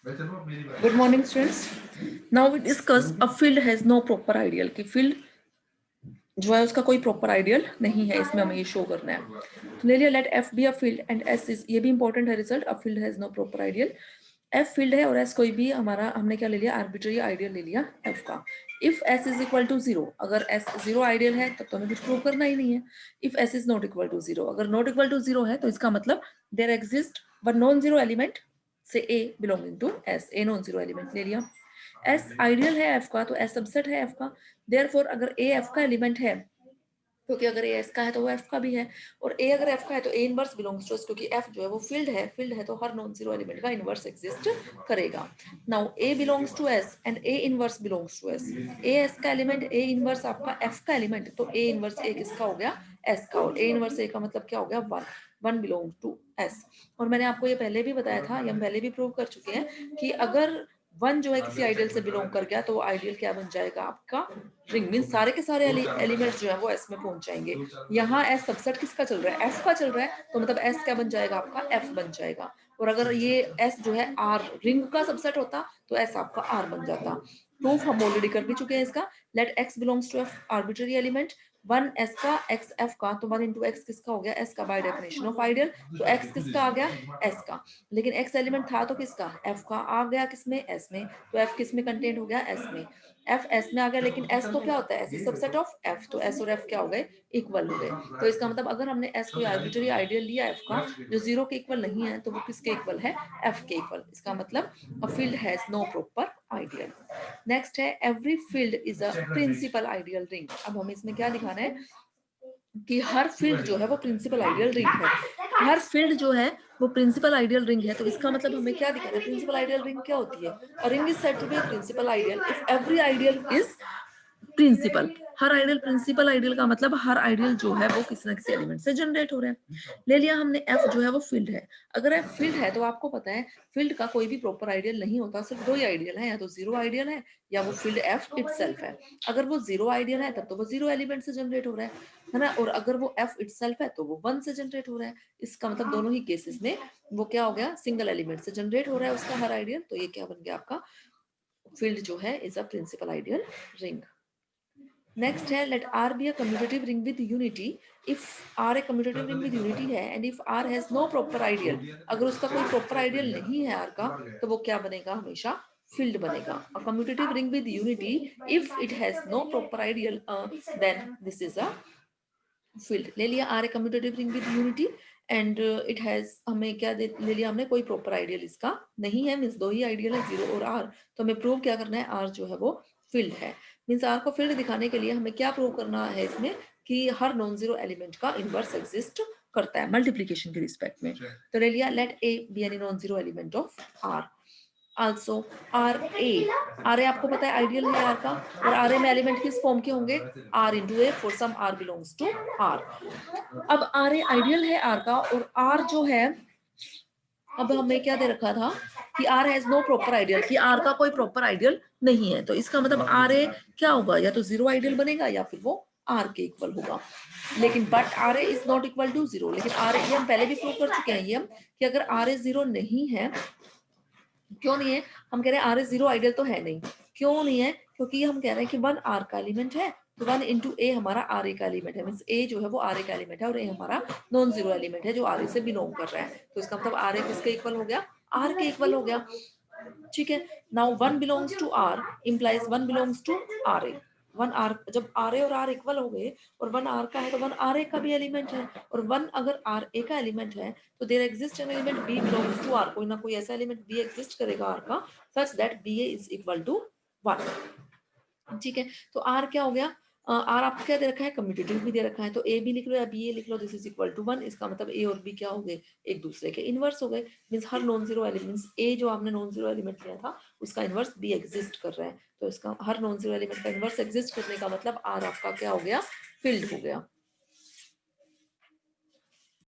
Good morning students. Now we discuss a field has no proper ideal, कि field जो है उसका कोई प्रॉपर आइडियल नहीं है, इसमें हमें ये शो करना है। तो ले लिया let F be a field and S is, ये भी इंपॉर्टेंट है result. A field has no proper ideal, F field है और एस कोई भी हमारा, हमने क्या ले लिया, आर्बिट्ररी आइडियल ले लिया एफ का। If S is equal to zero, अगर एस जीरो आइडियल है तब तो हमें कुछ प्रूव करना ही नहीं है। If S is not equal to zero, अगर नॉट इक्वल टू जीरो है तो इसका मतलब there exist one non zero element से a belonging to S, a non zero element ले लिया। एस आइडियल है एफ का तो एस सबसेट है एफ का, देयरफॉर अगर ए एफ का एलिमेंट है, क्योंकि अगर ए एस का है तो वो एफ का भी है, और ए अगर एफ का है तो a inverse belongs to S, क्योंकि एफ जो है वो फील्ड है, फील्ड है तो हर नॉन जीरो एलिमेंट का इनवर्स एग्जिस्ट करेगा। Now a belongs to S and a inverse belongs to S, a S का एलिमेंट ए इनवर्स आपका एफ का एलिमेंट, तो ए इनवर्स ए किसका हो गया, एस का, और ए इनवर्स ए का मतलब क्या हो गया, one, one belong to S. और मैंने आपको ये पहले भी बताया था, ये हम पहले भी प्रूव कर चुके हैं कि अगर वन जो है किसी आइडियल से बिलोंग कर गया तो वो आइडियल क्या बन जाएगा, आपका रिंग, मीन सारे के सारे एलिमेंट्स जो है वो एस में पहुंच जाएंगे। यहाँ एस सबसेट किसका चल रहा है, एफ का चल रहा है, तो मतलब एस क्या बन जाएगा, आपका एफ बन जाएगा। और अगर ये एस जो है आर रिंग का सबसेट होता तो एस आपका आर बन जाता। प्रूफ हम ऑलरेडी कर भी चुके हैं इसका। Let x belongs to F arbitrary element, one S का एक्स एफ का, तो वन इंटू एक्स किसका हो गया, एस का, बाय डेफिनेशन ऑफ आइडियल, तो एक्स किसका आ गया, एस का। लेकिन एक्स एलिमेंट था तो किसका, एफ का, आ गया किसमें, एस में, तो एफ किस में कंटेंट हो गया, एस में। एफ एस में आ गया, लेकिन एस तो क्या होता है, S is subset of F, तो एस और एफ क्या हो गए, इक्वल हो गए। तो इसका मतलब अगर हमने एस कोई आर्बिट्ररी आइडियल लिया एफ का जो जीरो के इक्वल नहीं है, तो वो किसके इक्वल है, एफ के इक्वल। इसका मतलब a field has no proper ideal. Next है every field is a principal ideal ring. अब हमें इसमें क्या दिखाना है कि हर फील्ड जो है वो प्रिंसिपल आइडियल रिंग है, हर फील्ड जो है वो प्रिंसिपल आइडियल रिंग है। तो इसका मतलब हमें क्या दिखाना है, प्रिंसिपल आइडियल रिंग क्या होती है, a ring is said to be principal ideal if every ideal is principal. हर आइडियल प्रिंसिपल आइडियल का मतलब हर आइडियल जो है वो किसी ना किसी एलिमेंट से जनरेट हो रहे हैं। ले लिया हमने एफ जो है वो फील्ड है। अगर एफ फील्ड है तो आपको पता है फील्ड का कोई भी प्रॉपर आइडियल नहीं होता, सिर्फ दो ही आइडियल है, या तो जीरो आइडियल है या वो फील्ड एफ इटसेल्फ है। अगर वो जीरो आइडियल है तब तो वो जीरो एलिमेंट से जनरेट हो रहा है ना, और अगर वो एफ इटसेल्फ है तो वो वन से जनरेट हो रहा है। इसका मतलब दोनों ही केसेस में वो क्या हो गया, सिंगल एलिमेंट से जनरेट हो रहा है उसका हर आइडियल। तो ये क्या बन गया, आपका फील्ड जो है is a principal ideal ring. Next है let R be a commutative ring with unity, if R a commutative ring with unity है and if R has no proper ideal, अगर उसका कोई प्रॉपर आइडियल नहीं है R का, तो वो क्या बनेगा, हमेशा फील्ड बनेगा। A commutative ring with unity if it has no proper ideal then this is a field. ले लिया R a commutative ring with unity and it has, हमें क्या ले लिया हमने, कोई प्रॉपर आइडियल इसका नहीं है, मीन्स दो ही आइडियल है, जीरो और आर। तो हमें प्रूव क्या करना है, आर जो है वो फील्ड है। मीन्स आर को फील्ड दिखाने के लिए हमें क्या प्रूव करना है इसमें, कि हर नॉन जीरो एलिमेंट का इनवर्स एग्जिस्ट करता है मल्टीप्लीकेशन के रिस्पेक्ट में। तो ले लिया let a be any non zero element of R. Also R a आपको पता है आइडियल है आर का, और आर ए में एलिमेंट किस फॉर्म के होंगे, R into a, for some R belongs to R. अब आर ए आइडियल है आर का, और आर जो है, अब हमें क्या दे रखा था कि R has no proper ideal, कि आर का कोई प्रॉपर आइडियल नहीं है। तो इसका मतलब आर ए क्या होगा, या तो जीरो आइडियल बनेगा या फिर वो आर के इक्वल होगा। लेकिन but R a is not equal to zero, लेकिन आर ए हम पहले भी प्रूव कर चुके हैं ये हम, कि अगर आर ए जीरो नहीं है, क्यों नहीं है, हम कह रहे हैं आर ए जीरो आइडियल तो है नहीं, क्यों नहीं है, क्योंकि हम कह रहे हैं कि वन आर का एलिमेंट है, तो वन इंटू ए हमारा आर ए का एलिमेंट है, मींस ए जो है वो आर ए का एलिमेंट है और ए हमारा नॉन जीरो एलिमेंट है जो आर ए से बिलोंग कर रहा है। तो इसका मतलब आर ए किसके इक्वल हो गया, आर के इक्वल हो गया। ठीक है, now one belongs to R implies one belongs to R a. One R, जब आर ए और आर इक्वल हो गए और वन आर का है तो वन आर ए का भी एलिमेंट है, और वन अगर आर ए का एलिमेंट है तो there exist an element b belongs to R, कोई ना कोई ऐसा एलिमेंट बी एग्जिस्ट करेगा आर का, such that b a is equal to one. ठीक है, तो आर क्या हो गया, आर आपको क्या दे रखा है, कम्यूटेटिव भी दे रखा है, तो ए भी लिख लो या बी ए लिख लो, this is equal to one. इसका मतलब ए और बी क्या हो गए, एक दूसरे के इनवर्स हो गए, मींस हर नॉन जीरो एलिमेंट्स, ए जो आपने नॉन जीरो एलिमेंट लिया था उसका इनवर्स बी एग्जिस्ट कर रहा है, तो इसका हर नॉन जीरो एलिमेंट का इनवर्स एग्जिस्ट करने का मतलब आर आपका क्या हो गया, फील्ड हो गया।